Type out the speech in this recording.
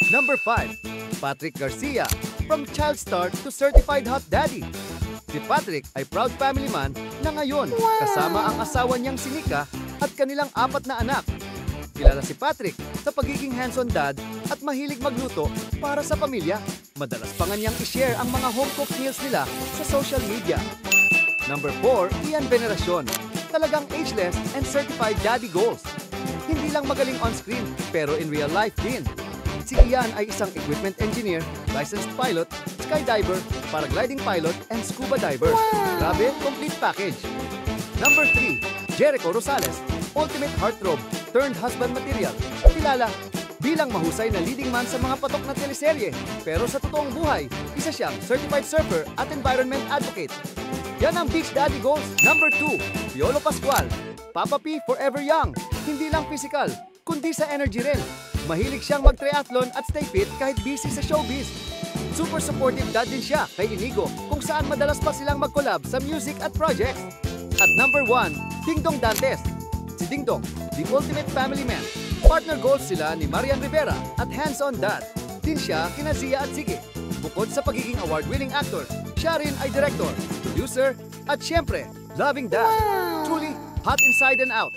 Number 5. Patrick Garcia. From child star to certified hot daddy. Si Patrick ay proud family man na ngayon kasama ang asawa niyang si Nika at kanilang 4 na anak. Kilala si Patrick sa pagiging hands-on dad at mahilig magluto para sa pamilya. Madalas pa nga niyang i-share ang mga home-cooked meals nila sa social media. Number 4, Ian Veneracion. Talagang ageless and certified daddy goals. Hindi lang magaling on-screen, pero in real life din. Si Ian ay isang equipment engineer, licensed pilot, skydiver, paragliding pilot, and scuba diver. Grabe, complete package. Number 3, Jericho Rosales. Ultimate heartthrob, turned husband material. Kilala bilang mahusay na leading man sa mga patok na teleserye. Pero sa totoong buhay, isa siyang certified surfer at environment advocate. Yan ang Beach Daddy Goals. Number 2, Piolo Pascual. Papa P forever young. Hindi lang physical, kundi sa energy rin. Mahilig siyang mag-triathlon at stay fit kahit busy sa showbiz. Super supportive dad din siya kay Inigo kung saan madalas pa silang mag-collab sa music at projects. At number 1, Dingdong Dantes. Si Dingdong, the ultimate family man. Partner goals sila ni Marian Rivera at hands-on dad. Din siya kina Zia at Ziggy. Bukod sa pagiging award-winning actor, siya rin ay director, producer, at syempre, loving dad. Truly hot inside and out.